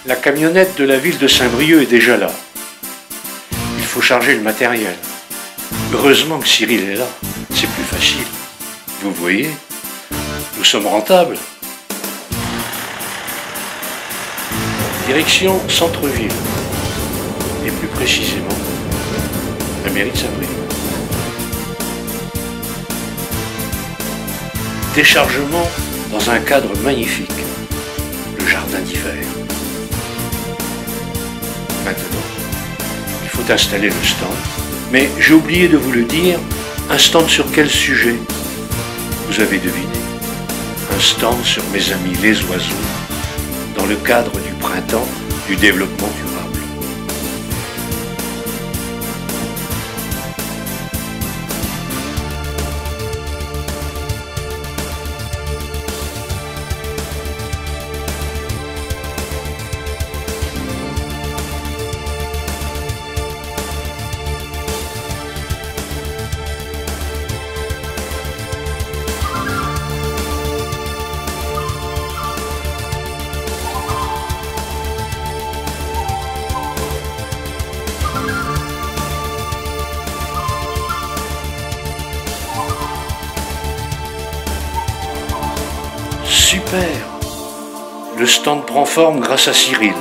La camionnette de la ville de Saint-Brieuc est déjà là. Il faut charger le matériel. Heureusement que Cyril est là, c'est plus facile. Vous voyez, nous sommes rentables. Direction centre-ville, et plus précisément, la mairie de Saint-Brieuc. Déchargement dans un cadre magnifique, le jardin d'hiver. Maintenant, il faut installer le stand, mais j'ai oublié de vous le dire, un stand sur quel sujet? Vous avez deviné, un stand sur mes amis les oiseaux, dans le cadre du printemps du développement durable. Super! Le stand prend forme grâce à Cyril.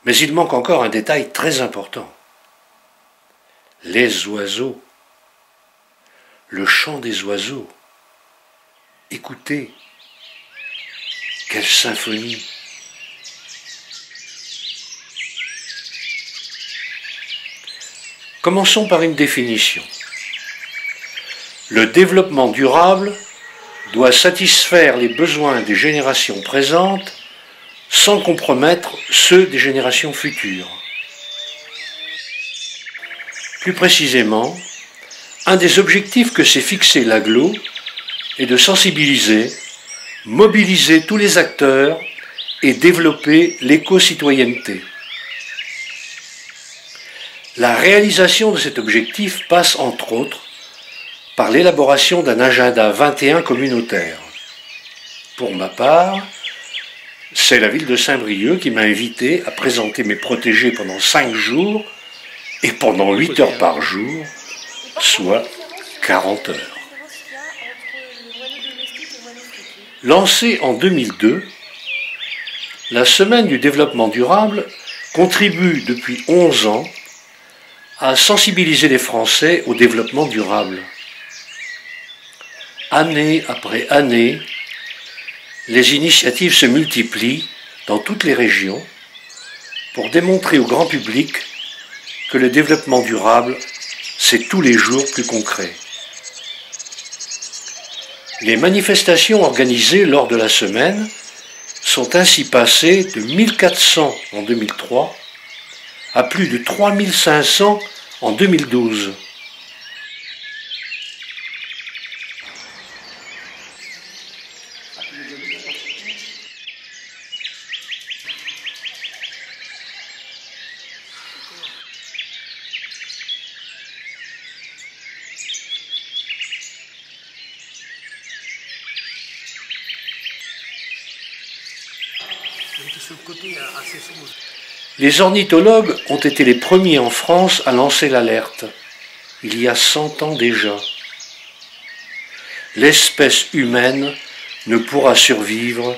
Mais il manque encore un détail très important. Les oiseaux. Le chant des oiseaux. Écoutez, quelle symphonie! Commençons par une définition. Le développement durable doit satisfaire les besoins des générations présentes sans compromettre ceux des générations futures. Plus précisément, un des objectifs que s'est fixé l'AGLO est de sensibiliser, mobiliser tous les acteurs et développer l'éco-citoyenneté. La réalisation de cet objectif passe entre autres par l'élaboration d'un agenda 21 communautaire. Pour ma part, c'est la ville de Saint-Brieuc qui m'a invité à présenter mes protégés pendant 5 jours et pendant 8 heures par jour, soit 40 heures. Lancée en 2002, la Semaine du développement durable contribue depuis 11 ans à sensibiliser les Français au développement durable. Année après année, les initiatives se multiplient dans toutes les régions pour démontrer au grand public que le développement durable, c'est tous les jours plus concret. Les manifestations organisées lors de la semaine sont ainsi passées de 1400 en 2003 à plus de 3500 en 2012. Les ornithologues ont été les premiers en France à lancer l'alerte, il y a 100 ans déjà. L'espèce humaine ne pourra survivre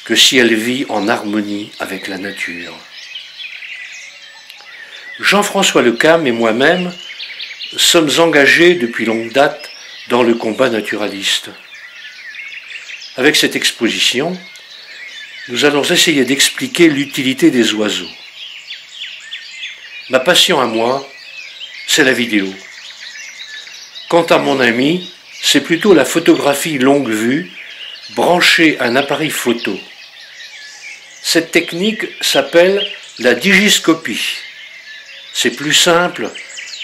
que si elle vit en harmonie avec la nature. Jean-François Lecam et moi-même sommes engagés depuis longue date dans le combat naturaliste. Avec cette exposition, nous allons essayer d'expliquer l'utilité des oiseaux. Ma passion à moi, c'est la vidéo. Quant à mon ami, c'est plutôt la photographie longue vue, branchée à un appareil photo. Cette technique s'appelle la digiscopie. C'est plus simple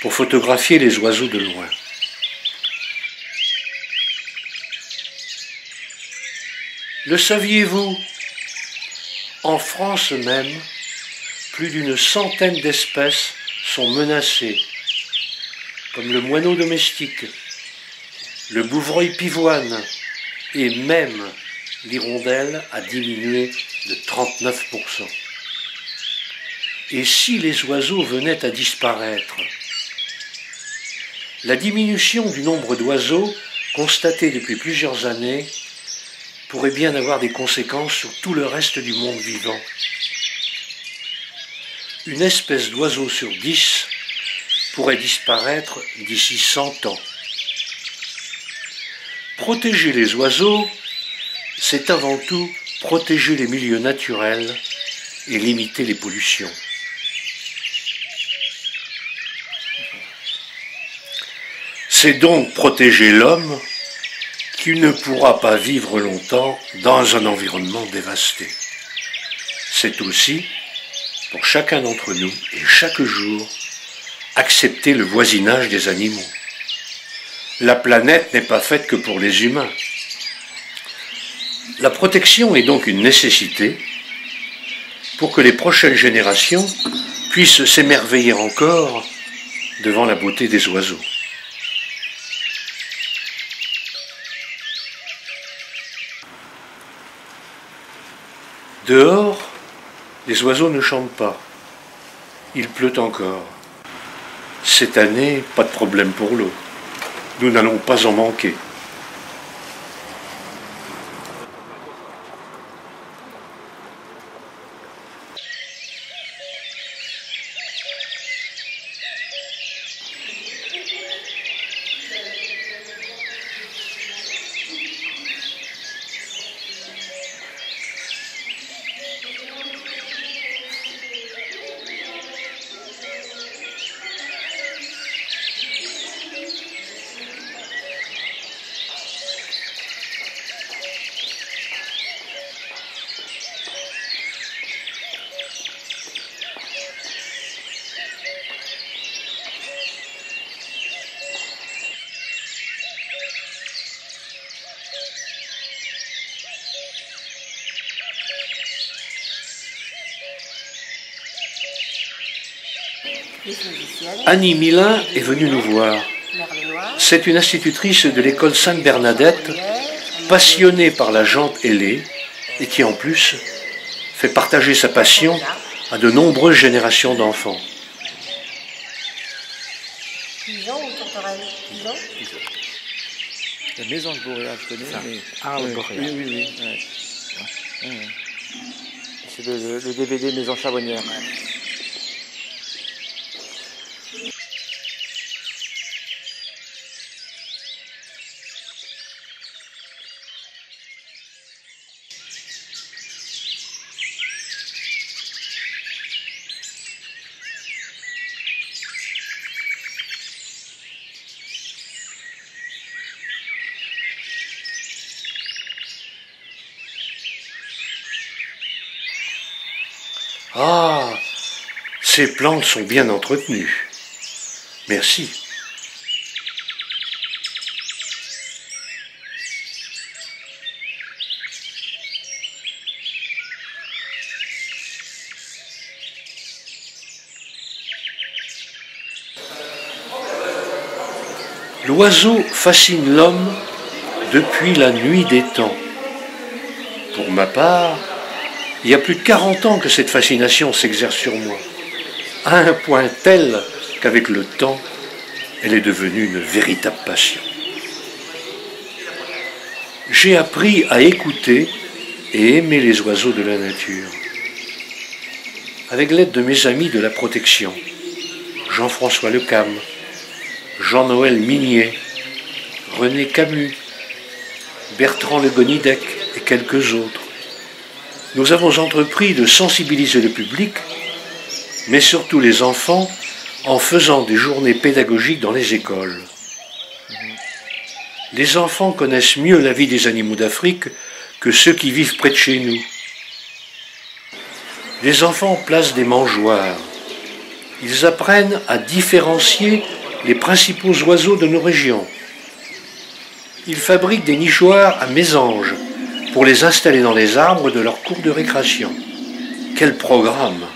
pour photographier les oiseaux de loin. Le saviez-vous? En France même, plus d'une centaine d'espèces sont menacées, comme le moineau domestique, le bouvreuil pivoine et même l'hirondelle a diminué de 39%. Et si les oiseaux venaient à disparaître? La diminution du nombre d'oiseaux, constatée depuis plusieurs années, pourrait bien avoir des conséquences sur tout le reste du monde vivant. Une espèce d'oiseau sur 10 pourrait disparaître d'ici 100 ans. Protéger les oiseaux, c'est avant tout protéger les milieux naturels et limiter les pollutions. C'est donc protéger l'homme qui ne pourra pas vivre longtemps dans un environnement dévasté. C'est aussi, pour chacun d'entre nous et chaque jour, accepter le voisinage des animaux. La planète n'est pas faite que pour les humains. La protection est donc une nécessité pour que les prochaines générations puissent s'émerveiller encore devant la beauté des oiseaux. Dehors, les oiseaux ne chantent pas. Il pleut encore. Cette année, pas de problème pour l'eau. Nous n'allons pas en manquer. Annie Milin est venue nous voir. C'est une institutrice de l'école Sainte-Bernadette, passionnée par la jante ailée et qui en plus fait partager sa passion à de nombreuses générations d'enfants. Pigeon ou tourterelle? Pigeon? La mésange boréale, je connais. Mais... Ah, oui, boréale. Oui, oui, oui. Ouais. Ouais. C'est le DVD Maison Charbonnière. Ah, ces plantes sont bien entretenues. Merci. L'oiseau fascine l'homme depuis la nuit des temps. Pour ma part, il y a plus de 40 ans que cette fascination s'exerce sur moi, à un point tel qu'avec le temps, elle est devenue une véritable passion. J'ai appris à écouter et aimer les oiseaux de la nature. Avec l'aide de mes amis de la protection, Jean-François Lecam, Jean-Noël Minier, René Camus, Bertrand Le Gonidec et quelques autres. Nous avons entrepris de sensibiliser le public, mais surtout les enfants, en faisant des journées pédagogiques dans les écoles. Les enfants connaissent mieux la vie des animaux d'Afrique que ceux qui vivent près de chez nous. Les enfants placent des mangeoires. Ils apprennent à différencier les principaux oiseaux de nos régions. Ils fabriquent des nichoirs à mésanges pour les installer dans les arbres de leur cour de récréation. Quel programme!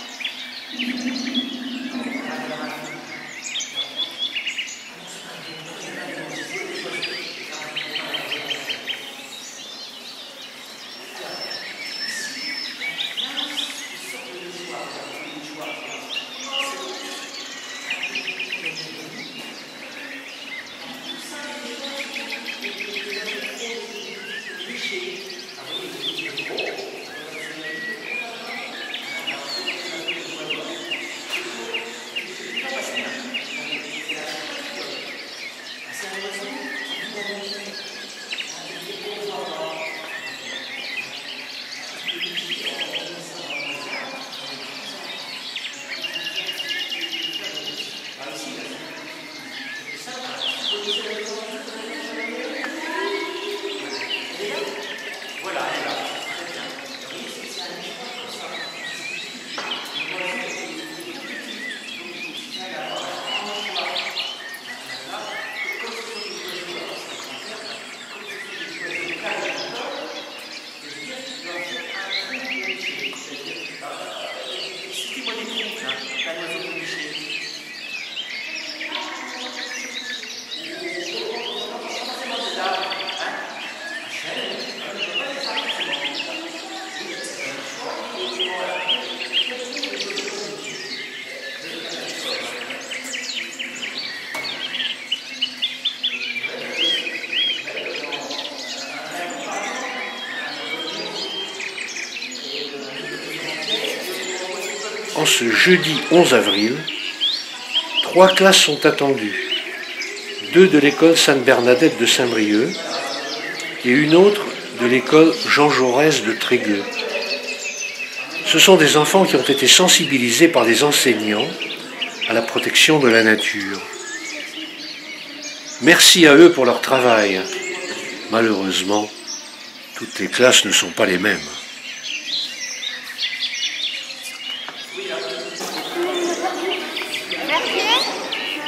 En ce jeudi 11 avril, 3 classes sont attendues. 2 de l'école Sainte-Bernadette de Saint-Brieuc et une autre de l'école Jean Jaurès de Trégueux. Ce sont des enfants qui ont été sensibilisés par les enseignants à la protection de la nature. Merci à eux pour leur travail. Malheureusement, toutes les classes ne sont pas les mêmes.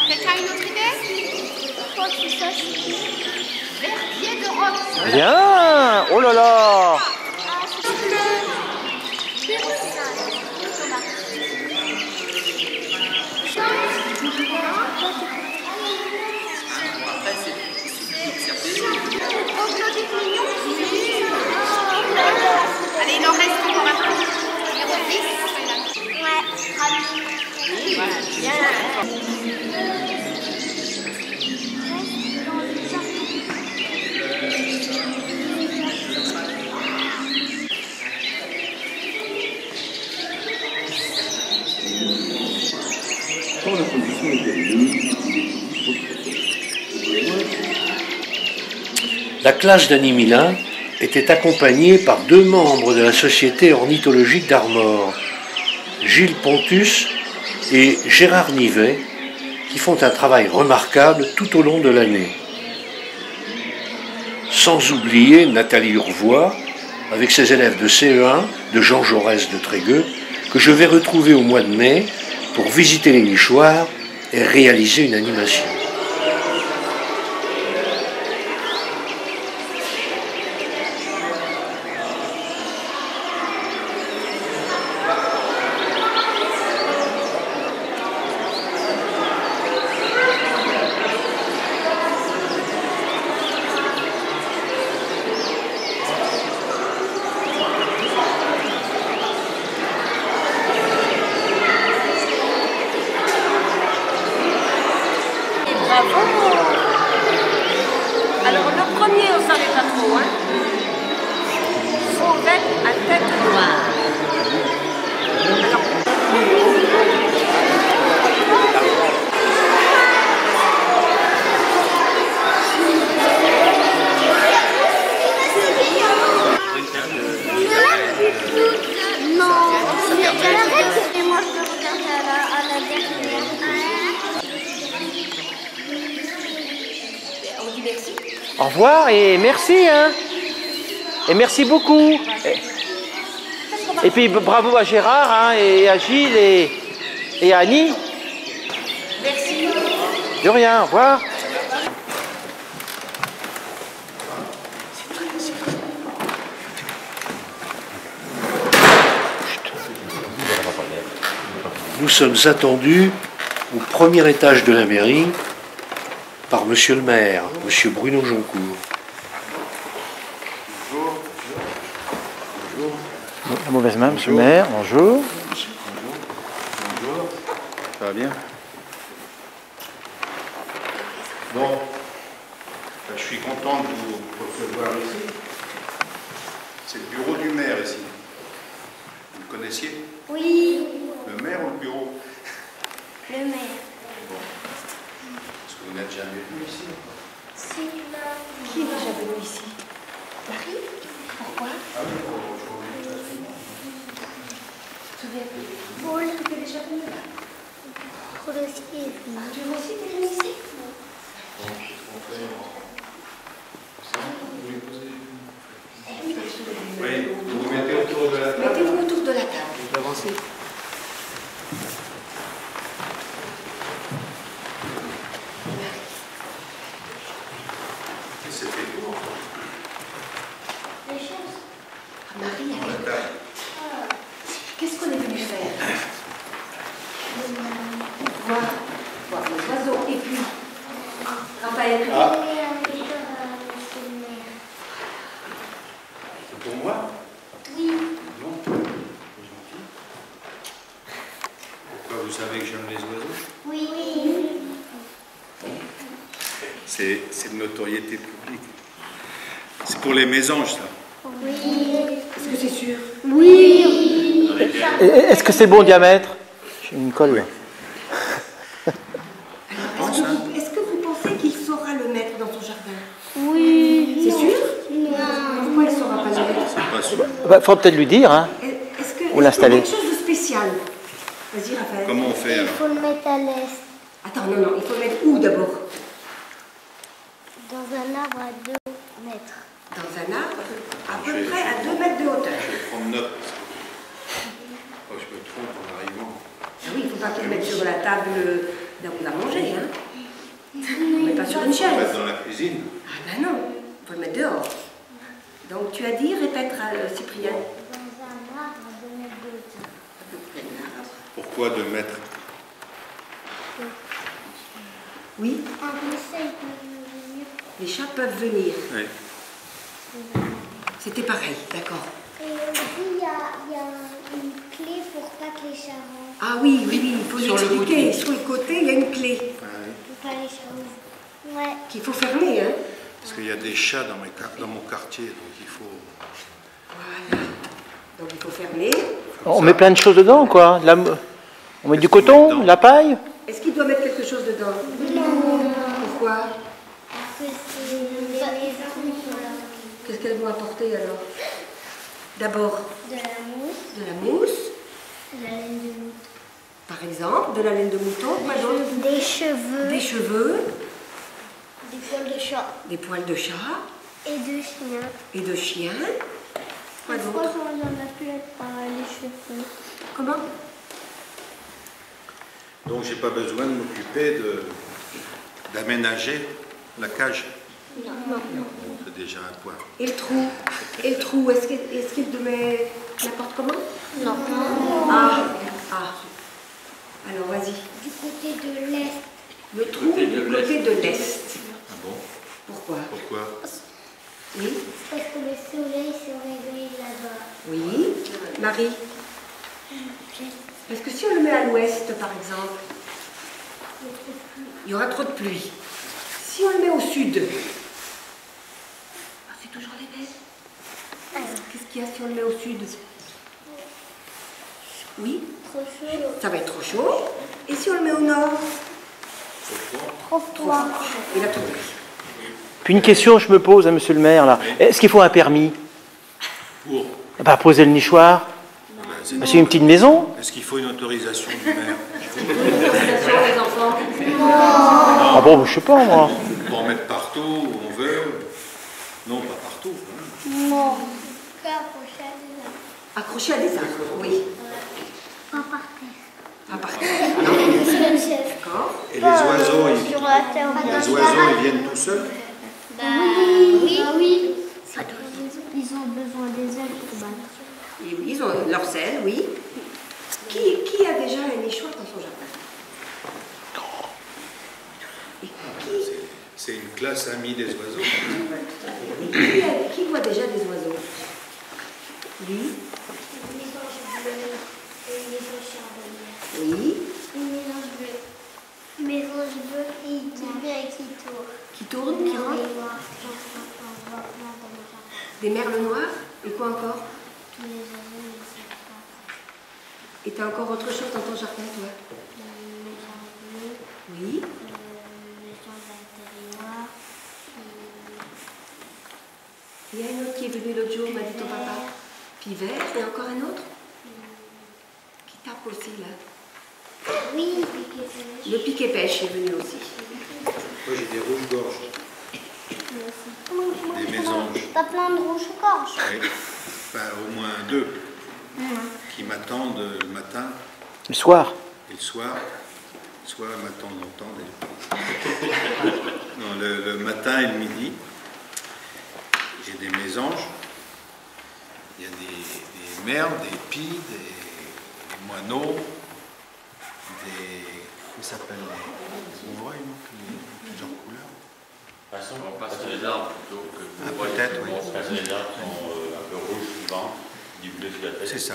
Quelqu'un a une autre idée? Verbier de Rome. Bien! Oh là là! Allez, il en reste encore un peu. Numéro 10. Ouais. Voilà, bien. La classe d'Annie Milin était accompagnée par 2 membres de la Société ornithologique d'Armor, Gilles Pontus et Gérard Nivet, qui font un travail remarquable tout au long de l'année. Sans oublier Nathalie Urvois, avec ses élèves de CE1 de Jean Jaurès de Trégueux, que je vais retrouver au mois de mai pour visiter les nichoirs et réaliser une animation. Bravo! Alors le premier, on ne savait pas trop, hein? Fauvette à tête noire. Alors, merci. Au revoir et merci, hein. Et merci beaucoup. Et puis bravo à Gérard, hein, et à Gilles et à Annie. Merci. De rien, au revoir. Nous sommes attendus au premier étage de la mairie par monsieur le maire, monsieur Bruno Joncourt. La mauvaise main, monsieur le maire, bonjour. Bonjour, ça va bien? Bon, je suis content de vous recevoir ici. C'est le bureau du maire ici. Vous le connaissiez? Oui, Le maire ou le bureau? le maire. Bon. Est-ce que vous n'êtes jamais venu ici? Si, Marie. Qui est déjà venu ici? Marie? Pourquoi? Ah oui, bonjour. Paul. Tu es déjà venu là? Paul aussi est venu. Tu es aussi venu ici? Oui, vous vous mettez autour de la table. Mettez-vous autour de la table. Vous avancez. Et c'était tout. Les choses. Marie, Dans la table. qu'est-ce qu'on est venu faire? Voir les oiseaux. Et puis, Raphaël, Ah, Monsieur le maire. c'est pour moi? Oui. Non. C'est gentil. Pourquoi vous savez que j'aime les oiseaux? Oui. C'est de notoriété publique. C'est pour les mésanges, ça. Oui. est-ce que c'est sûr? Oui. Est-ce que c'est bon diamètre? J'ai une colle là. Est-ce que vous pensez qu'il saura le mettre dans son jardin? Oui. C'est sûr? Non. Pourquoi il ne saura pas le mettre? C'est pas sûr. Bah, faut peut-être lui dire, hein. Est-ce que Ou l'installer. quelque chose de spécial? Vas-y, Raphaël. Comment on fait Il alors? faut le mettre à l'est. Attends, non, il faut le mettre où d'abord? Dans un arbre à 2 mètres. Dans un arbre, à peu près à 2 mètres de hauteur. Je vais prendre note. Oh, je me trompe en arrivant. Ah oui, il ne faut pas qu'il le mette sur la table là où on a mangé, hein. Mais pas sur une On va chaise. mettre dans la cuisine. Ah ben non, il faut le mettre dehors. Donc tu as dit, répète Cyprien. Dans un arbre à 2 mètres de hauteur. À peu près un arbre. Pourquoi 2 mètres? Oui, Un conseil pour venir. les chats peuvent venir. Oui. C'était pareil, d'accord. Et aussi, il y a une clé pour pas que les chats rentrent. Ah oui, il faut Sur le l'expliquer. côté. Sur le côté, il y a une clé Pour pas les chats ouvrent. Ouais. qu'il faut fermer, hein. Parce qu'il y a des chats dans mon quartier, donc il faut... Voilà. Donc il faut fermer. On met plein de choses dedans, quoi. On met du coton, de la paille. Est-ce qu'il doit mettre quelque chose dedans? Non. Pourquoi? Parce que c'est les maisons Qu'est-ce qu'elles vont apporter alors? D'abord, de la mousse, de la mousse, de la laine de mouton, par exemple, de la laine de mouton, quoi d'autre? des cheveux, Des cheveux, des poils de chat des poils de chat et de chien. et de chien. Quoi d'autre? Franchement, il y en a plein par les cheveux. Comment? Donc j'ai pas besoin de m'occuper d'aménager la cage. Non. C'est déjà un point. Et le trou? Et le trou, est-ce qu'il te met n'importe comment? Non. Ah. Alors vas-y. Du côté de l'est. Le trou du côté de l'est. Ah bon? Pourquoi? Pourquoi? Oui. Parce que le soleil se réveille là-bas. Oui. Marie? Parce que si on le met à l'ouest, par exemple, il y aura trop de pluie. Si on le met au sud, c'est toujours les mêmes. Qu'est-ce qu'il y a si on le met au sud? Oui, Trop chaud. ça va être trop chaud. Et si on le met au nord? Trop froid. Il a tout pris. Puis une question je me pose à monsieur le maire, là. Est-ce qu'il faut un permis? Pour? Bah, poser le nichoir. C'est- Bah, c'est une petite maison. Est-ce qu'il faut une autorisation du maire? Les enfants. Ah bon, je sais pas, moi. On peut en mettre partout où on veut. Non, pas partout. Hein. Non. Accroché à des arbres. Accroché à des arbres, oui. Pas par terre. Pas par terre. Non. D'accord. Et les oiseaux, Sur la terre. ils viennent tout seuls. Oui. Oui. Ils ont besoin des ailes pour battre. Et oui, ils ont leurs ailes, oui. Qui a déjà un nichoir dans son jardin? Et C'est une classe amie des oiseaux. qui voit déjà des oiseaux? Lui? Oui. Mésange bleu et qui vient et qui tourne. Qui tourne, qui rentre? Des merles noirs? Et quoi encore? Tous les oiseaux, ils sont pas. Et t'as encore autre chose dans ton jardin, toi? Mésange bleu, Oui. mésange intérieur, Il y a un autre qui est venu l'autre jour, m'a dit ton papa. Puis vert, et encore un autre? Qui tape aussi, là. oui, Le piquet-pêche est venu aussi. Moi, j'ai des rouges-gorges. Des mésanges. T'as plein de rouges-gorges. Oui. Enfin, au moins 2 qui m'attendent le matin Le soir. et le soir. Soit m'attendent longtemps d'ailleurs. Non, le matin et le midi. J'ai des mésanges. Il y a des merles, des pies, des moineaux, comment ça s'appelle, des ouvrailles, non? Plusieurs couleurs. On passe sur les arbres plutôt que Ah, peut-être, oui. Parce que les arbres sont un peu rouges souvent, du bleu sur la tête. C'est ça.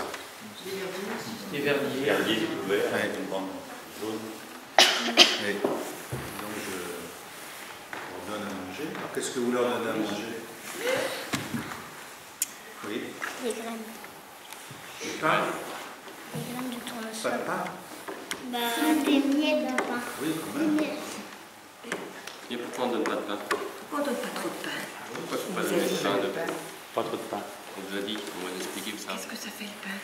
Les verdiers. Verdier, tout vert, Ouais. une bande jaune. Et donc je leur donne à manger. Alors qu'est-ce que vous leur donnez à manger? Oui. Les graines. Du pain? Les graines de Pas tournesol. de pain? Bah, des miettes de pain. Oui, quand même. Et pourquoi on ne donne pas de pain? On ne donne pas trop de pain. Pourquoi il ne faut pas Vous donner avez de pain le de pain. Pas trop de pain. On vous a dit, on va vous expliquer ça. Qu'est-ce que ça fait le pain?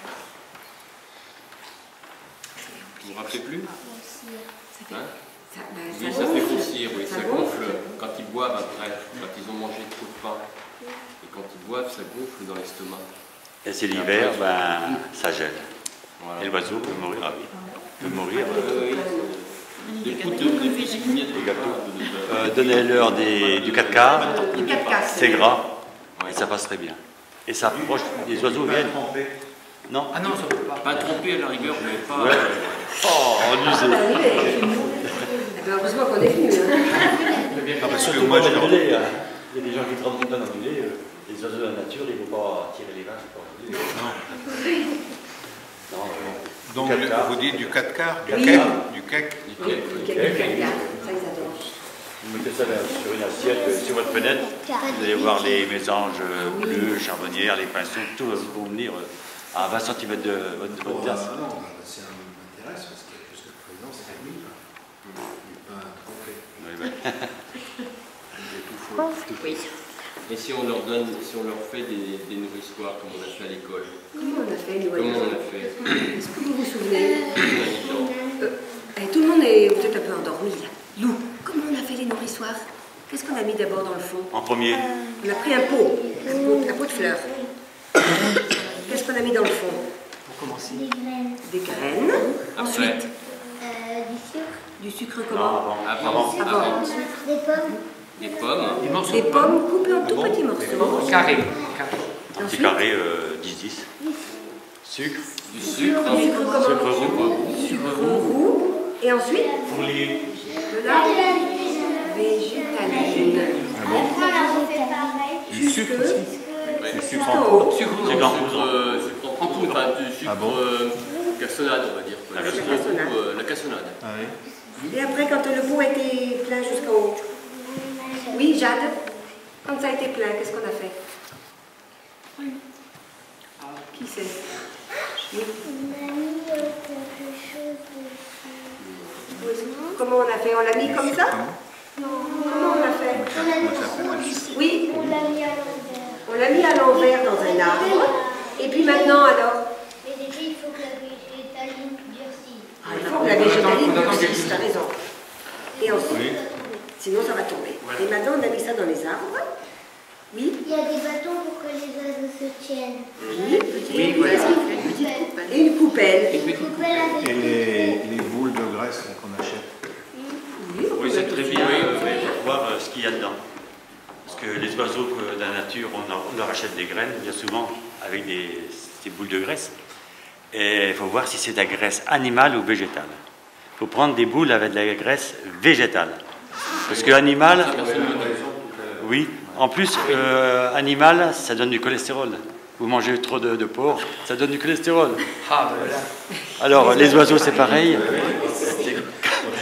Vous vous rappelez plus? Ça fait, Hein? ça Oui, ça fait gonfle. grossir, oui, ça gonfle quand ils boivent après, quand ils ont mangé trop de pain. Et quand ils boivent, ça gonfle dans l'estomac. Et c'est l'hiver, ben, ça gèle. Voilà. Et l'oiseau peut mourir, ah oui, peut mourir. Des petites miettes de pain. Donnez-leur du 4 quarts, Du 4 quarts. c'est gras, et ça passe très bien. Et ça approche, les oiseaux viennent. Non? Ah non, ça peut pas. Pas trempé à la rigueur, mais pas. Ouais. Oh, en Ah, usé. bah oui, eh ben, heureusement qu'on est venu. Hein. Ah, parce que Surtout moi, dans j'ai le lait, il y a des gens qui trempent tout le temps dans du lait, les oiseaux de la nature, ils ne vont pas tirer les vaches. Non, Donc, du 4 quarts. vous dites du 4 quarts, du Oui. cake, du cake. Oui, du 4 quarts. Ça, ils adorent. Vous mettez ça sur une assiette, sur votre fenêtre, vous allez voir les mésanges bleus, charbonnières, les pinsons, tout vont venir à 20 cm de votre terrasse. Non, ça m'intéresse parce que plus que présent, c'est lui. Du pain trempé. Oui, Des tout faux. Oui. Et si on leur donne, si on leur fait des nourrissoirs comme on a fait à l'école? Comment on a fait, nous? Comment on a fait? Est-ce que vous vous souvenez? Tout le monde est peut-être un peu endormi, là. Lou, comment on a fait les nourrissoirs? Qu'est-ce qu'on a mis d'abord dans le fond? En premier, On a pris un pot de fleurs. Qu'est-ce qu'on a mis dans le fond? Pour commencer. Des graines. Des graines. Ensuite, Du sucre. du sucre non, comment? avant. Avant. Des pommes. Des pommes. Des morceaux Des de pain. pommes coupées en tout petits morceaux. Carré. Un petit Ensuite, carré 10-10. Sucre. Du sucre. du sucre comment? Sucre roux. Sucre roux. Et ensuite, Pour les... de la végétaline. Du sucre Jusque- aussi. Sucre en poudre. Sucre Sucre en poudre. Sucre en poudre, enfin du sucre Ah bon cassonade, on va dire. La Le sucre cassonade. roux, la cassonade. Ah oui. Et après, quand le pot a été plein jusqu'en haut. Oui, Jade? Quand ça a été plein, qu'est-ce qu'on a fait? Qui c'est? Oui. Comment on a fait? On l'a mis comme ça? Comment on a fait? Oui, On l'a mis à l'envers. on l'a mis à l'envers dans un arbre. Et puis maintenant, alors? Mais déjà, il faut que la végétaline durcisse. Il faut que la végétaline durcisse, t'as raison. Et ensuite, sinon ça va tomber. Et maintenant, on a mis ça dans les arbres. Oui. Il y a des bâtons pour que les oiseaux se tiennent. Oui, voilà. Et une poubelle. Une poubelle avec Et les boules de graisse qu'on achète. Oui, c'est très bien pour voir ce qu'il y a dedans. Parce que les oiseaux de la nature, on leur achète des graines, bien souvent, avec des boules de graisse. Et il faut voir si c'est de la graisse animale ou végétale. Il faut prendre des boules avec de la graisse végétale. Parce que animal, oui, en plus, animal, ça donne du cholestérol. Vous mangez trop de porc, ça donne du cholestérol. Alors, les oiseaux, c'est pareil. Quand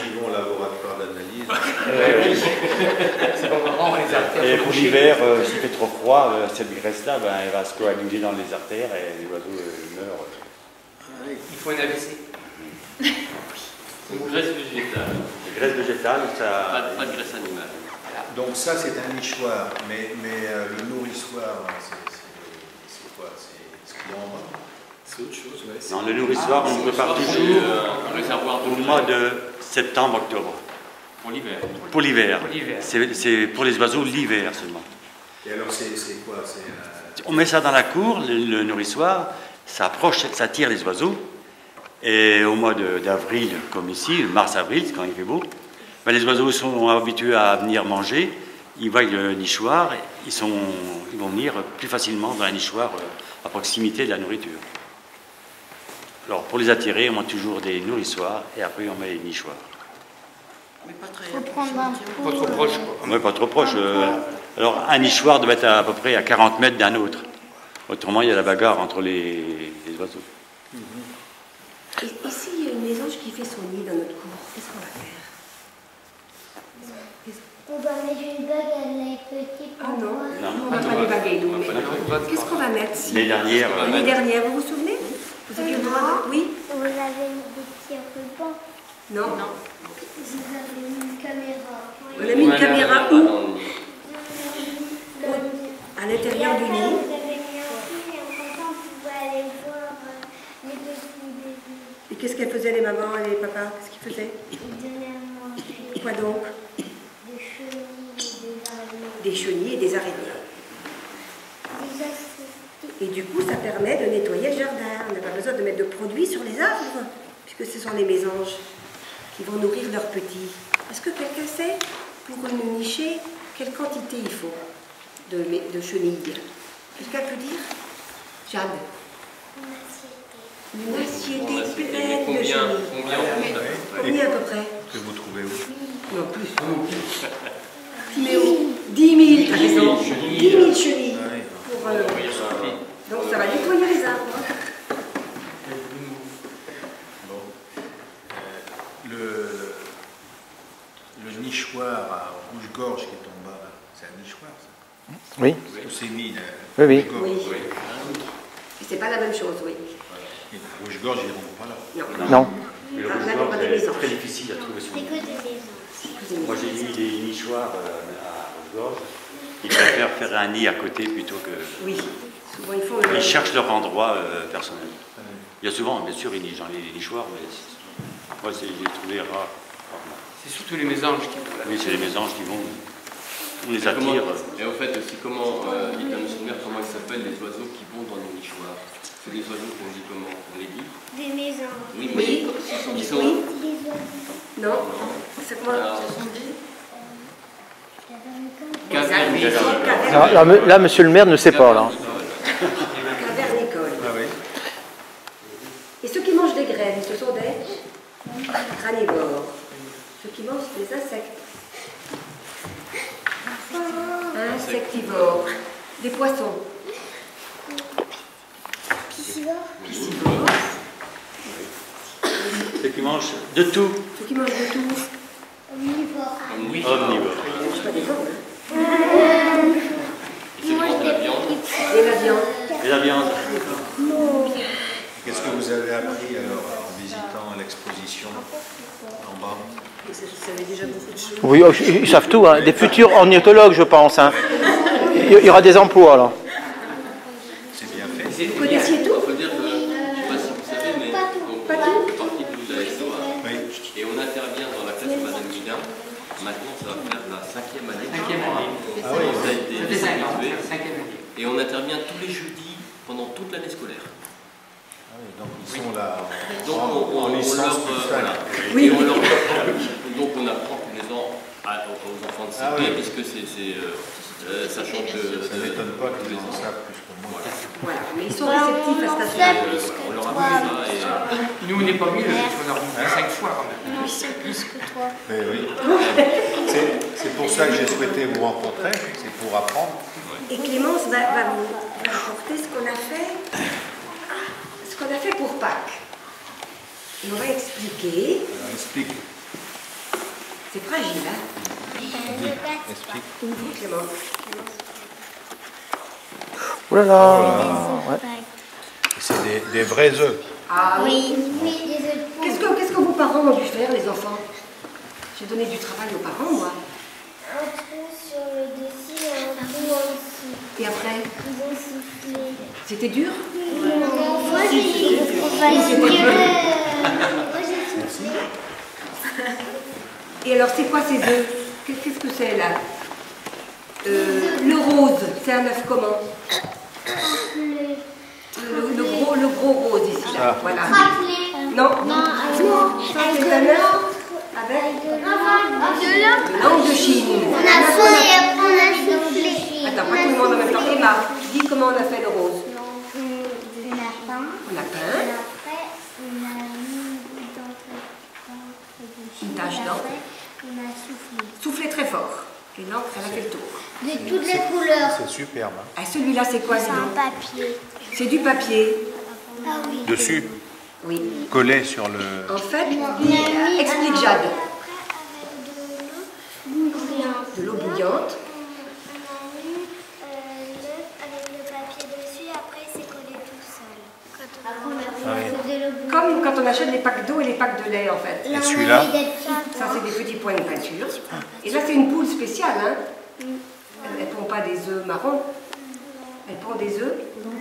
ils vont au laboratoire d'analyse. Et pour l'hiver, s'il fait trop froid, cette graisse-là, elle va se coaguler dans les artères et les oiseaux meurent. Il faut un AVC. C'est une graisse végétale. La graisse végétale, ça... Pas de graisse animale. Donc ça, c'est un nichoir, mais le nourrissoir, c'est quoi? C'est ce qu'il y a en bas? C'est autre chose, ouais. Non, le nourrissoir, on le prépare toujours un réservoir au mois de septembre-octobre. pour l'hiver. Pour l'hiver. C'est pour les oiseaux l'hiver seulement. Et alors, c'est quoi? On met ça dans la cour, le nourrissoir, ça approche, ça attire les oiseaux. Et au mois d'avril, comme ici, mars-avril, quand il fait beau, ben les oiseaux sont habitués à venir manger, ils voient le nichoir, ils vont venir plus facilement dans la nichoir à proximité de la nourriture. Alors pour les attirer, on met toujours des nourrissoirs et après on met les nichoirs. Faut prendre un pot. Pas trop proche, quoi. Ouais, pas trop proche. Alors un nichoir doit être à peu près à 40 mètres d'un autre. Autrement, il y a la bagarre entre les oiseaux. Et ici, il y a une mésange qui fait son nid dans notre cour. Qu'est-ce qu'on va faire? On va mettre une bague à les petits Ah pour non, voir. on va pas les baguer, nous. Qu'est-ce qu'on va mettre ici? Les dernières, L'année dernière, vous vous souvenez? Vous aviez le droit? Oui? Vous avez mis des petits rubans. Non? Vous avez mis une caméra. On a mis une caméra où? Dans À l'intérieur du Vous nid. avez mis un fil et en même temps, vous pouvez aller voir les petits bébés. Et qu'est-ce qu'elles faisaient, les mamans et les papas? Qu'est-ce qu'ils faisaient? Ils donnaient à manger Quoi donc? des chenilles et des araignées. Des chenilles et des araignées. Des insectes. Et du coup, ça permet de nettoyer le jardin. On n'a pas besoin de mettre de produits sur les arbres, puisque ce sont les mésanges qui vont nourrir leurs petits. Est-ce que quelqu'un sait, pour une nichée, quelle quantité il faut de chenilles? Quelqu'un peut dire? Jeanne. Une assiette pleine de Combien chenilles. Combien à peu près? Que vous trouvez où? Non, plus. Mais où? 10 000, t'as raison. 10 000 chenilles. Ah oui. Pour, donc ça va nettoyer les arbres. Bon. Le nichoir à rouge-gorge qui est en bas, là, c'est un nichoir, ça? Oui. Tout s'est mis, là. Oui, oui. Rouge-gorge. Oui. Et c'est pas la même chose, oui. Et le rouge-gorge, ils ne rentrent pas là. Non. Non. Mais le Ah, là, rouge-gorge, on va des c'est mésanges. très difficile à trouver son C'est nid. que des maisons. Moi, j'ai mis des nichoirs à rouge-gorge. Ils préfèrent faire un nid à côté plutôt que... Oui. Souvent, ils font Ils cherchent leur endroit personnel. Il y a souvent, bien sûr, ils nient dans les nichoirs, mais moi, j'ai trouvé rare. rarement. C'est surtout les mésanges qui font la Oui, c'est les mésanges qui vont... On les Comment- attire. Et en fait, aussi, comment, dites à monsieur le maire, comment ils s'appellent les oiseaux qui vont dans les nichoirs? C'est des oiseaux qu'on dit comment? On les dit? Des maisons. Oui, Oui. Ils sont... Oui. Des oiseaux. Non. C'est comment? Alors, Non, là, monsieur le maire ne sait pas, là. Cavernicole. Ah oui. Et ceux qui mangent des graines, ce sont des granivores. Ceux qui mangent des insectes. Insectivores. Des poissons. Piscivores. Piscivores. Ceux qui mangent de tout. Ceux qui mangent de tout. Omnivores. Omnivores. Ils mangent pas des hommes, hein. ils mangent de la viande. Et la viande. Et la viande. Qu'est-ce que vous avez appris alors en visitant l'exposition en bas? Vous savez déjà beaucoup de choses. Oui, ils savent tout, hein. Des futurs ornithologues, je pense. Hein. Il y aura des emplois, là. C'est bien fait. Vous connaissiez tout? Il faut dire que, je ne sais pas si vous savez, mais donc, Pas on tout. fait partie de la SOA Oui. et on intervient dans la classe de Madame Guidin. Maintenant, ça va faire la 5e année. et on intervient tous les jeudis pendant toute l'année scolaire. Donc ils sont là Donc en licence voilà. Oui. Et on leur donc on apprend tous les ans aux enfants de CP, puisque ça change de... Ça ne m'étonne pas qu'ils en savent plus que moi. Voilà, mais ils sont réceptifs à cette station. On leur apprend ça et... Nous, on n'est pas mieux, on leur dit 5 fois quand même. Non, c'est plus que toi. Mais oui. C'est pour ça que j'ai souhaité vous rencontrer, c'est pour apprendre. Et Clémence va vous apporter ce qu'on a fait pour Pâques. Et on va expliquer. Alors, explique. C'est fragile, hein? Explique. Clémence. Oh là là. Ouais. C'est des vrais œufs. Ah oui. Oui, des œufs de poule. Qu'est-ce que vos parents ont dû faire, les enfants? J'ai donné du travail aux parents, moi. Un trou sur le dessus et un trou en dessous. Et après, Ils ont soufflé. c'était dur? Moi, j'ai soufflé. Et alors, c'est quoi ces œufs? Qu'est-ce que c'est là? Le rose, c'est un œuf comment? Le gros rose ici, là. Ah. Voilà. Craquelé. Non, Non, ça c'est un œuf avec de l'eau. langue de Chine. On a sonné et après on a soufflé. Attends, pas tout le monde en même temps. Emma, dis comment on a fait le rose. On a peint. On a Et peint, après, on a mis une tache d'encre, on a soufflé. soufflé très fort. Et l'encre, elle a fait le tour. De toutes les couleurs. C'est superbe. Hein. Ah, celui-là, c'est quoi, C'est un sinon? papier. C'est du papier. Ah oui. Dessus, Oui. collé sur le... En fait, On a mis explique Jade. Après, avec De l'eau bouillante. on a mis l'œuf avec le papier dessus. Après, il s'est collé tout seul. Après, on a fait de l'eau bouillante. Comme quand on achète les packs d'eau et les packs de lait, en fait. Et celui-là? Ça, c'est des petits points de peinture. Et là, c'est une poule spéciale, hein. Elle ne pond pas des œufs marrons. Elle pond des œufs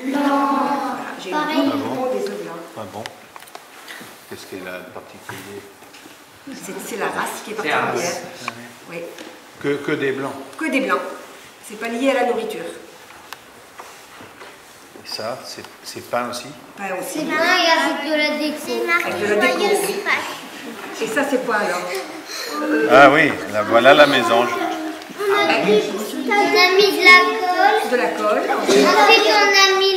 blancs. Voilà, j'ai une Pareil. poule qui pond des œufs blancs. Ah bon? Qu'est-ce qu'elle a de particulier? C'est la race qui est C'est la race. particulière. Oui. Que des blancs. Que des blancs. C'est pas lié à la nourriture. Et ça, c'est peint aussi? Pas aussi. C'est marqué avec de la déco. C'est Avec de la déco, joyeuse oui. Pâques. Et ça, c'est quoi alors? Ah oui, là, voilà la mésange. On a mis de la colle. De la colle. Ensuite, on a mis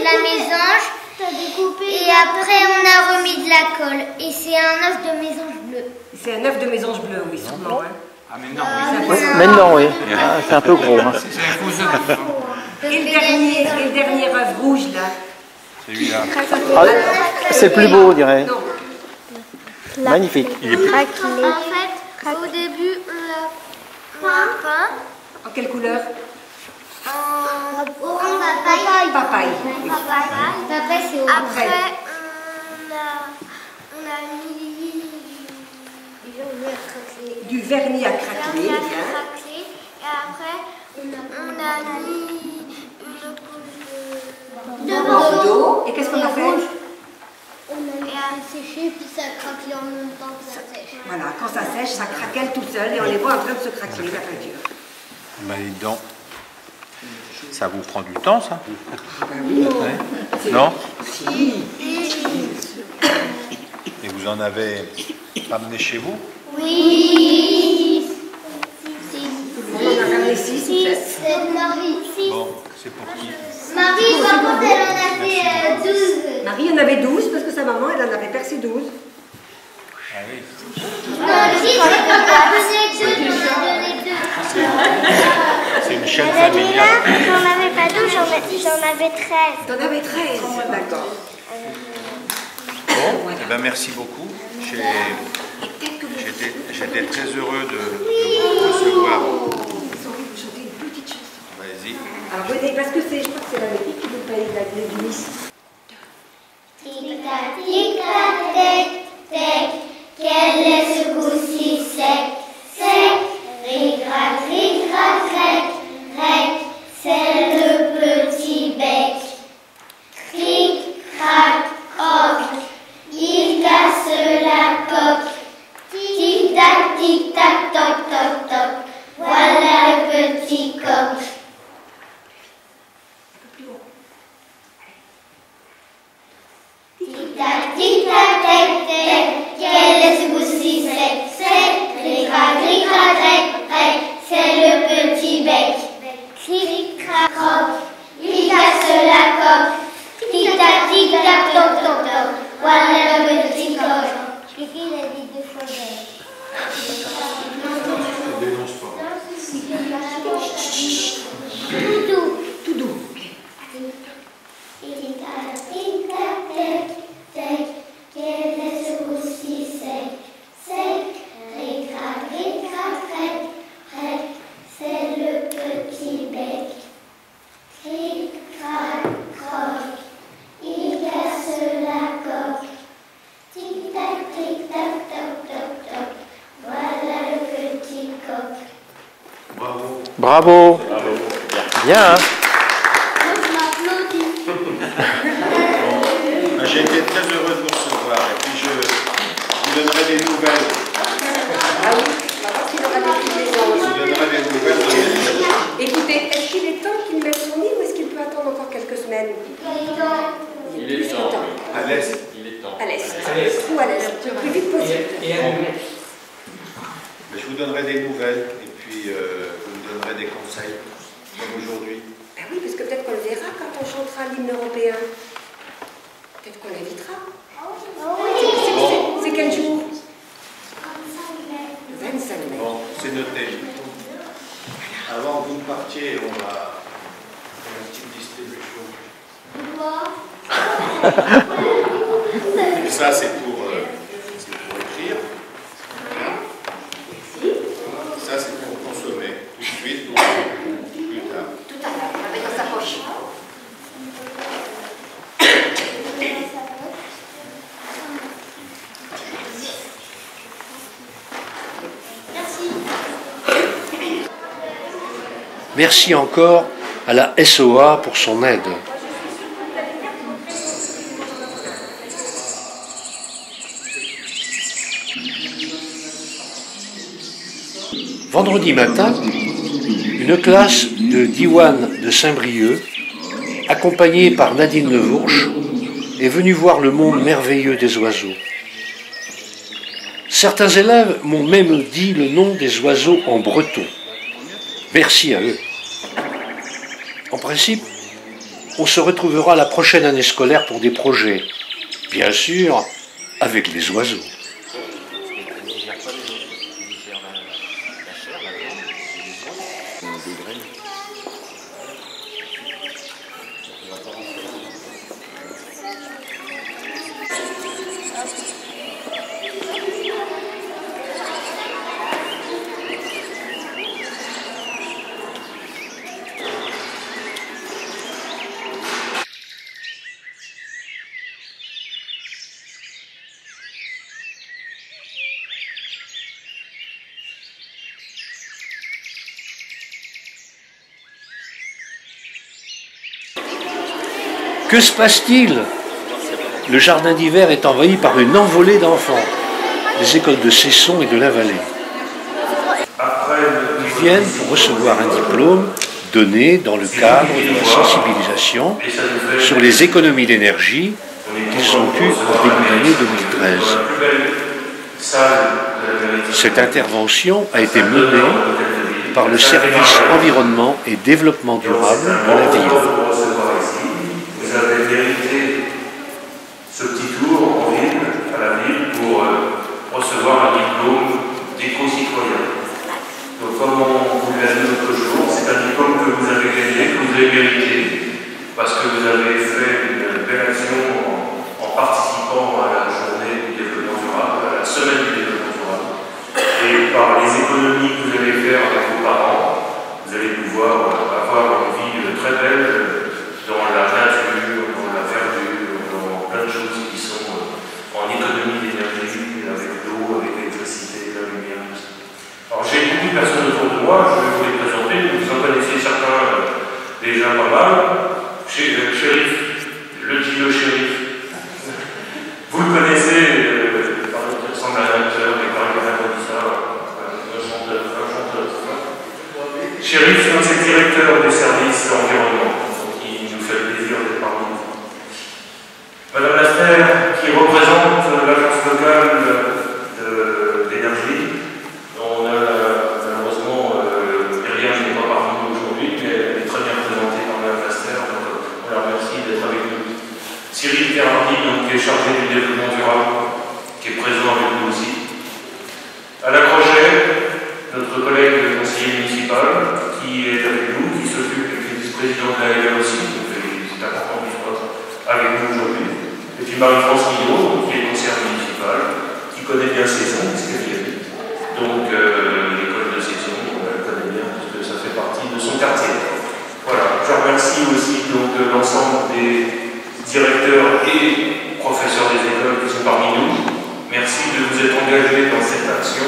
la mésange. Et après, on a remis de la colle. Et c'est un œuf de mésange bleu. C'est un œuf de mésange bleu, oui, sûrement. Hein. Ah, mais non, Ouais, maintenant, oui. Ah, c'est un peu gros. Hein. c'est un faux œuf. Et le dernier œuf rouge, là. Celui-là. Ah, c'est le plus beau, on dirait. Non. Magnifique. En fait, au début, on l'a peint. En quelle couleur? Orange papaye. Papaye. Papaye, c'est orange. Après, on a mis du vernis à craqueler. Et Bien. après, on a mis une couche de Bordeaux. Et qu'est-ce qu'on a fait? On a séché, puis ça craquelait en même temps que ça sèche. Voilà, quand ça sèche, ça craquelle tout seul et on les voit en train de se craqueler la peinture. Bah, dis donc. Ça vous prend du temps, ça? Ouais. Non? Et vous en avez ramené chez vous? Oui. On en a ramené 6 ou 7. C'est Marie. Bon, c'est pour qui? Marie, par contre, elle en a fait 12. Marie en avait 12 parce que sa maman, elle en avait percé 12. Ah oui. Non, si, j'ai pas donné 2, j'en ai donné 2. C'est une chaîne familiale. J'en avais pas 12, j'en avais 13. T'en avais 13, d'accord. Bon, eh ben merci beaucoup. J'étais très heureux de vous recevoir. Vous chantez une petite chanson. Vas-y. Alors, oui, parce que je crois que c'est la musique qui vous paye la clé du Nice. Tic-tac, tic-tac, tec, tec, quel est ce coup-ci sec, sec, ric-rac, ric-rac, rec, rec, c'est le petit bec. Cric-crac, hoc, il casse la coque. Tic-tac, tic-tac, toc, toc, toc, voilà le petit coq. croque, il casse la coque. Tic-tac, tic-tac, toc, toc, toc. Voilà le petit coq. Qui l'a dit deux fois belle. Ne dénonce pas. Tout doux. Tout doux. Tic-tac, tic-tac, tec, tec. Quel est ce roussi sec, sec. Ric-rac, ric-rac, rec, rec. C'est le petit bec. Cric-crac, croc. Il casse la coque. Tic-tac, tic-tac, toc, toc, toc. Voilà le petit coq. Bravo. Bravo. Bien, hein? Moi, je m'applaudis. J'ai été très heureux de vous recevoir et puis je vous donnerai des nouvelles. Ah oui, on va voir s'il aura des petites Je vous maisons. donnerai des nouvelles dans les jours. Écoutez, est-ce qu'il est temps qu'il mette son nid ou est-ce qu'il peut attendre encore quelques semaines? Il est temps. À l'est. Il est temps. À l'est. Ou à l'est, le plus vite possible. Je vous donnerai des nouvelles et puis vous me donnerez des conseils, comme aujourd'hui. Ben oui, parce que peut-être qu'on le verra quand on chantera l'hymne européen. Peut-être qu'on l'invitera. C'est quel jour? Le 25 mai. Bon, c'est noté. Avant que vous partiez, on va faire une petite distribution. Et ça, c'est pour écrire. Ça, c'est pour consommer tout de suite, plus tard. Tout à l'heure, avec dans sa poche. Merci encore à la SOA pour son aide. Vendredi matin, une classe de Diwan de Saint-Brieuc, accompagnée par Nadine Levourche, est venue voir le monde merveilleux des oiseaux. Certains élèves m'ont même dit le nom des oiseaux en breton. Merci à eux. En principe, on se retrouvera la prochaine année scolaire pour des projets. Bien sûr, avec les oiseaux. Que se passe-t-il? Le jardin d'hiver est envahi par une envolée d'enfants des écoles de Cesson et de La Vallée. Ils viennent pour recevoir un diplôme donné dans le cadre de la sensibilisation sur les économies d'énergie qu'ils ont eues au début de l'année 2013. Cette intervention a été menée par le service environnement et développement durable de la ville. Vous avez mérité ce petit tour en ville, à la ville, pour recevoir un diplôme d'éco-citoyen. Donc, comme on vous l'a dit l'autre jour, c'est un diplôme que vous avez gagné, que vous avez mérité, parce que vous avez fait une belle action en participant à la journée du développement durable, à la semaine du développement durable. Et par les économies que vous allez faire avec vos parents, vous allez pouvoir avoir une vie très belle dans la nature, dans la verdure, dans plein de choses qui sont en économie d'énergie, avec l'eau, avec l'électricité, la lumière, tout ça. Alors j'ai beaucoup de personnes autour de moi, je vais vous les présenter, vous en connaissez certains déjà pas mal. Chérif, le shérif, vous le connaissez, par exemple, il ressemble à un acteur, mais quand même on dit ça, un chanteur. Chérif, c'est le directeur du service environnement. Fait plaisir d'être parmi nous. Madame Laster, qui représente l'agence locale d'énergie, on a malheureusement Myriam n'est pas parmi nous aujourd'hui, mais elle est très bien représentée qui est chargé du développement durable, qui est présent avec nous aussi. Alain Crochet, notre collègue conseiller municipal, qui est avec nous, qui s'occupe, qui est vice-président de l'ALR aussi, donc c'est important qu'il soit avec nous aujourd'hui. Et puis Marie-France Guillot, qui est conseillère municipale, qui connaît bien Saison, puisqu'elle y habite. Donc l'école de Saison, elle connaît bien, puisque ça fait partie de son quartier. Voilà, je remercie aussi donc l'ensemble des directeurs et professeurs des écoles qui sont parmi nous. Merci de vous être engagés dans cette action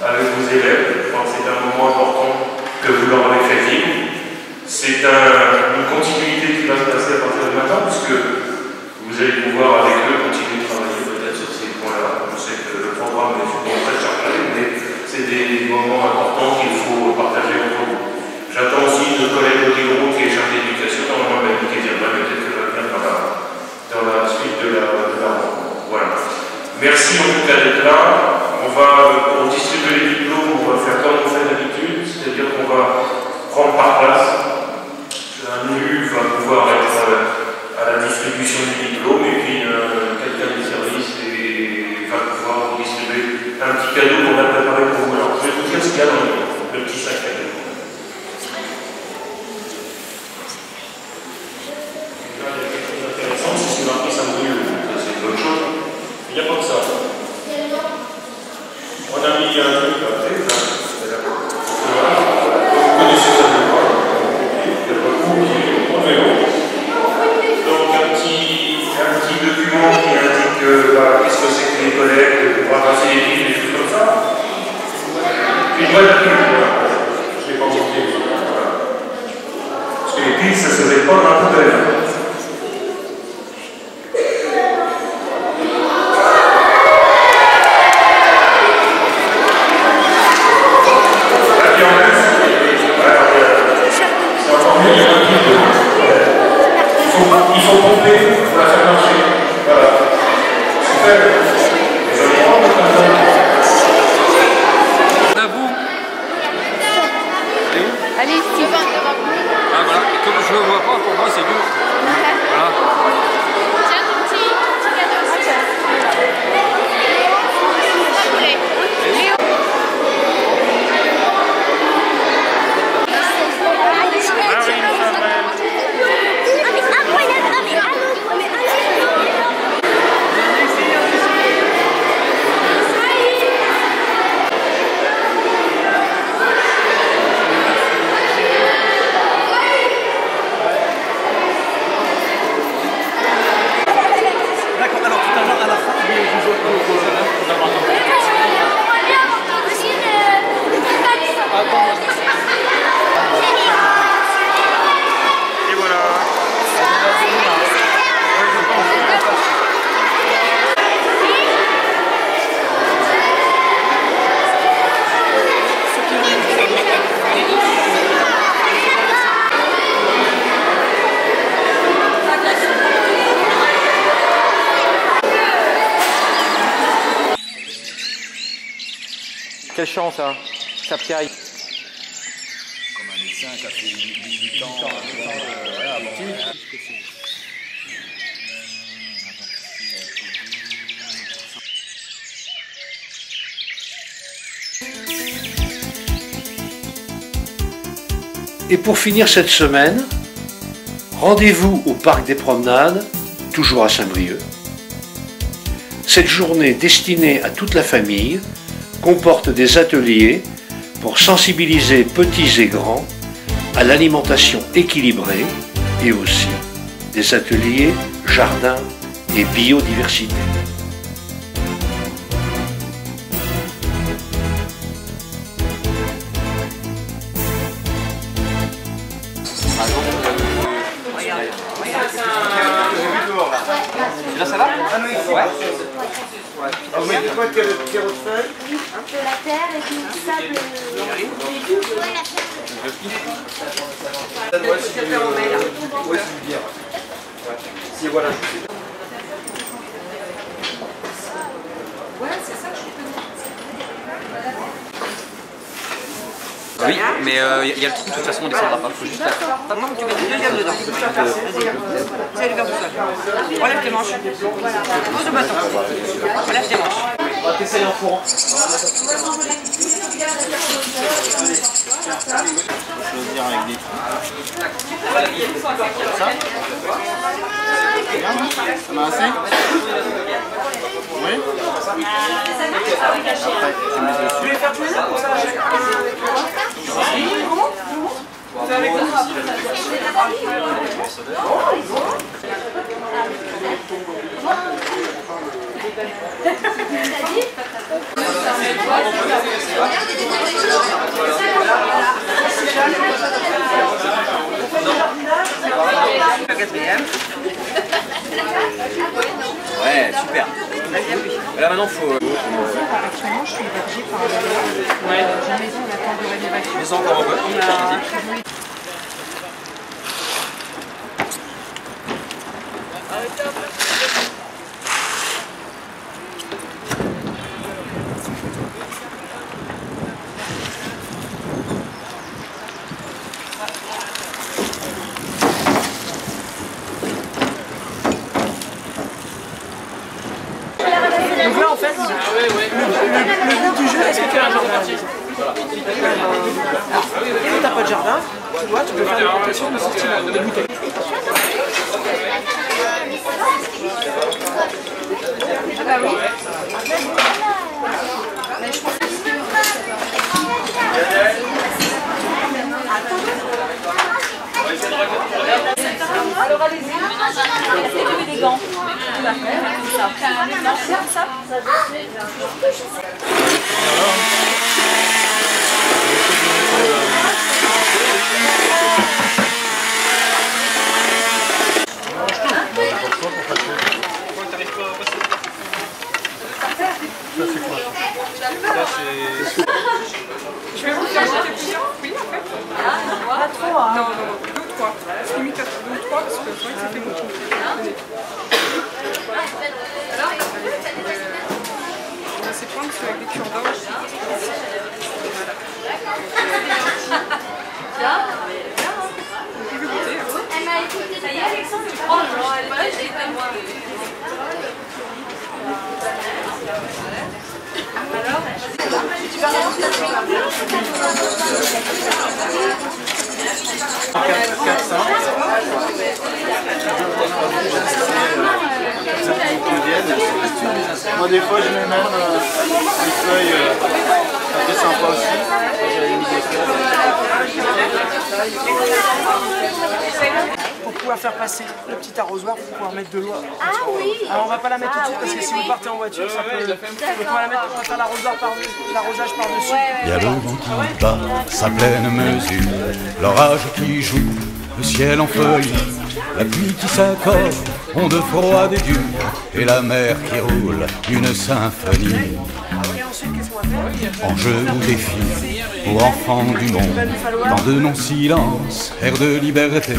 avec vos élèves. Je crois que c'est un moment important que vous leur avez fait vivre. C'est une continuité qui va se passer à partir de maintenant, puisque vous allez pouvoir avec eux continuer de travailler peut-être sur ces points-là. Je sais que le programme est souvent très chargé, mais c'est des moments importants qu'il faut partager entre vous. J'attends aussi notre collègue Odilon qui est chargé d'éducation, normalement elle qui viendra, mais peut-être qu'elle va venir dans la suite de la rencontre. Voilà. Merci en tout cas d'être là. On va, pour distribuer les diplômes, on va faire comme on fait d'habitude, c'est-à-dire qu'on va prendre par place. Un élu va pouvoir être à la distribution du diplôme et puis quelqu'un des services va pouvoir vous distribuer un petit cadeau qu'on a préparé pour vous. Alors, je vais vous dire ce qu'il y a dans le petit sac à dos. Là, il y a quelque chose d'intéressant, c'est marqué Saint-Brieuc, c'est une bonne chose. Il n'y a pas que ça. On a mis un truc à côté, là. Voilà. Vous connaissez ça de quoi? Il y a pas beaucoup qui est en vélo. Donc un petit document qui indique qu'est-ce que c'est que les collègues pour ramasser les piles, des choses comme ça. Une bonne pile, voilà. Je ne l'ai pas montré. Voilà. Parce que les piles, ça ne se met pas dans la poubelle. Il faut pomper pour la faire marcher. Voilà. Super. Les enfants, À vous. Allez, ici. Ah voilà, et comme je ne le vois pas, pour moi c'est dur. Voilà. Tiens, ton petit cadeau. Léo. Quelle chance, hein, ça piaille. Comme un médecin qui a fait 18 ans voilà, Et pour finir cette semaine, rendez-vous au Parc des Promenades, toujours à Saint-Brieuc. Cette journée destinée à toute la famille comporte des ateliers pour sensibiliser petits et grands à l'alimentation équilibrée et aussi des ateliers jardin et biodiversité. Là ça va? Ouais. Vous mettez quoi de carreau de feuilles? Un peu la terre et puis du sable. Ça doit être super en mai là. Oui, c'est bien. Si voilà. Ouais, c'est ça que je peux dire. Oui, mais il y a le trou, de toute façon, on descendra pas. Faut juste la faire. Non, tu mets du deuxième dedans. Vas-y, vous allez le faire tout seul. Relève tes manches. Pose le bâton. Relève tes manches. T'essayes en courant. Choisir avec des trous. Ça ça m'a assez? Oui. Après, tu mets dessus. Tu veux les faire tous les deux pour ça? C'est avec la frappe. La quatrième. Ouais, super. Là maintenant, faut. Actuellement, je suis hébergée par une maison en attente de rénovation. Maison encore un peu. Donc là en fait, le but du jeu, est-ce que tu as un jardin? Quand t'as pas de jardin, tu peux faire des plantations de sortie de bouteilles. Ah bah oui. Mais je pense que alors allez-y. Est-ce que tu veux des gants? Ça. Je vais vous faire jeter plusieurs fruits en fait. Pas trop, hein. Non, 2 ou 3. Je limite à 2 ou 3 parce que c'est vrai que ça fait beaucoup. On va s'éprendre parce qu'avec des cure-dents aussi. Vous pouvez goûter. Elle m'a écouté, ça y est, Alexandre, tu prends le genre, elle j'ai été moi. Alors, tu vas Moi des fois je mets même des feuilles assez sympas aussi. J'avais mis des feuilles. Pour pouvoir faire passer le petit arrosoir, pour pouvoir mettre de l'eau. Ah oui. Alors on va pas la mettre tout de suite parce que si vous partez en voiture, ça peut. On va la mettre, on va faire l'arrosage par-dessus. Il y a le vent qui bat sa pleine mesure, l'orage qui joue, le ciel en feuilles, la pluie qui s'accorde, onde froide et dure, et la mer qui roule une symphonie. Et ensuite, qu'est-ce qu'on va faire? Enjeu ou défi, pour enfants du monde, dans de non-silence, air de liberté,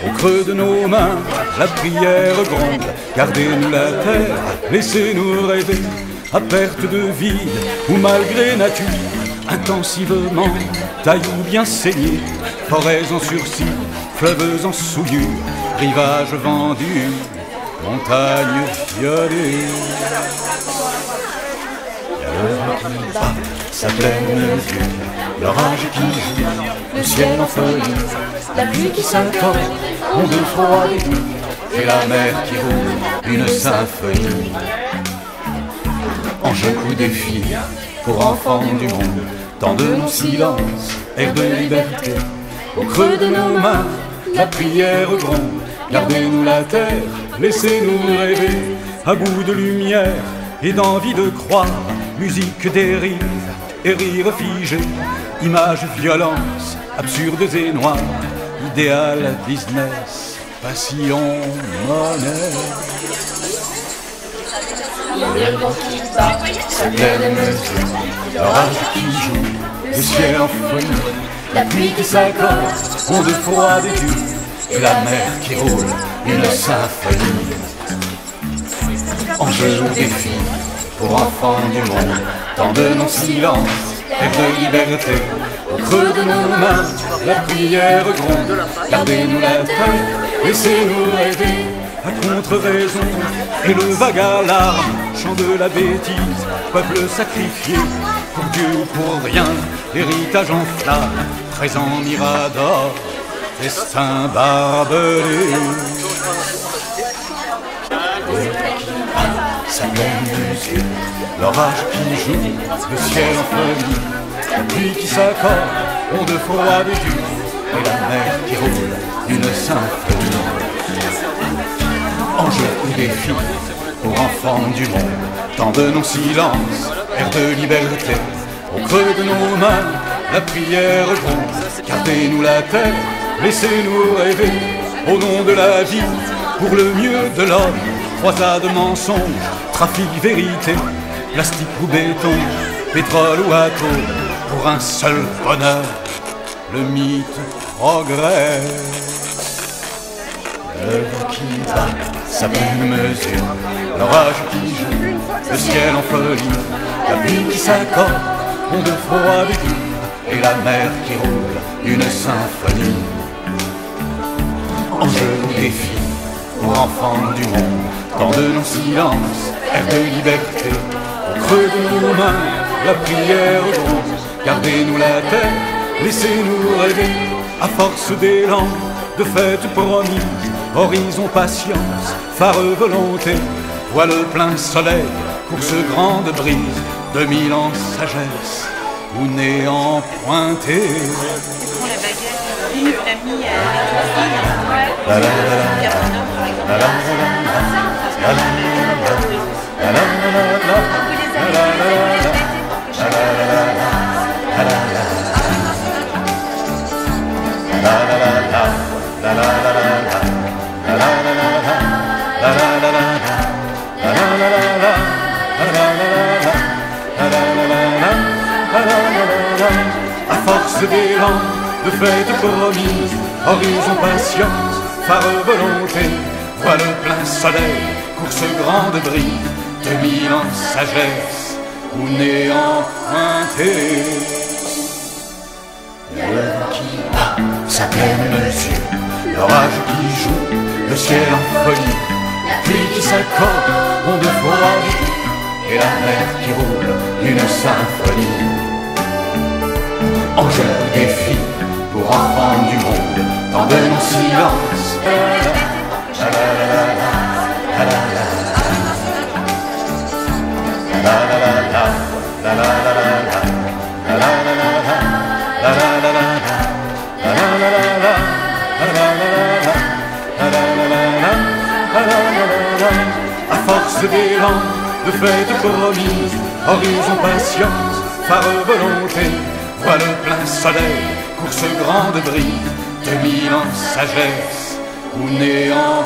au creux de nos mains, la prière gronde, gardez-nous la terre, laissez-nous rêver, à perte de vide, ou malgré nature, intensivement, tailloux bien saignés, forêts en sursis, fleuves en souillure, rivages vendus, montagnes violées. Le vent qui bat sa pleine mesure, l'orage qui joue, le ciel en feuilles, la pluie qui s'accorde, onde froide et douce, et la mer qui roule une symphonie. Enjeu ou défi pour enfants du monde, tant de non-silence, air de liberté, au creux de nos mains, la prière gronde, gardez-nous la terre, laissez-nous rêver, à bout de lumière et d'envie de croire, musique dérive et rire figé, images violence, absurdes et noires, idéal business, passion, monnaie. Le vent qui bat sa pleine mesure, l'orage qui joue, le ciel en folie, la pluie qui s'accorde, onde froide et dure, et la mer qui roule une symphonie. Enjeu ou défi pour enfants du monde, tant de non-silence, air de liberté, au creux de nos mains, la prière gronde. Gardez-nous la tête, laissez-nous rêver, à contre-raison. Et le vague alarme, chant de la bêtise, peuple sacrifié, pour Dieu ou pour rien, héritage en flamme, présent mirador, destin barbelé. Sa pleine musique, l'orage qui joue, le ciel en folie, la pluie qui s'accorde, ondes froides et dures, et la mer qui roule, une symphonie. Enjeu ou défi, pour enfants du monde, tant de non-silence, air de liberté, au creux de nos mains, la prière gronde. Gardez-nous la tête, laissez-nous rêver, au nom de la vie, pour le mieux de l'homme. Croisade mensonge, trafic vérité, plastique ou béton, pétrole ou atome, pour un seul bonheur, le mythe progresse. Le vent qui bat sa pleine mesure, l'orage qui joue, le ciel en folie, la pluie qui s'accorde, ondes froides et dures, et la mer qui roule, une symphonie. Enjeu ou défi, pour enfants du monde, tant de non-silence, air de liberté, au creux de nos mains, la prière gronde. Gardez-nous la tête, laissez-nous rêver, à force d'élan, de fêtes promises, horizon patience, phare volonté, voile plein soleil, course grande brise, 2000 ans de sagesse, ou néant pointé. À force d'élan, de fêtes promises, horizon patience, phare volonté, voile plein soleil, course grande brise, 2000 ans de sagesse, ou néant pointé. Le vent qui bat sa pleine mesure, l'orage qui joue, le ciel en folie, la pluie qui s'accorde, ondes froides, et la mer qui roule, une symphonie. Enjeu défi, pour enfants du monde, tant de non-silence. À force d'élan, de fêtes promises, horizon patience, phare volonté, voile plein soleil, course grande brise, 2000 ans de sagesse, ou néant.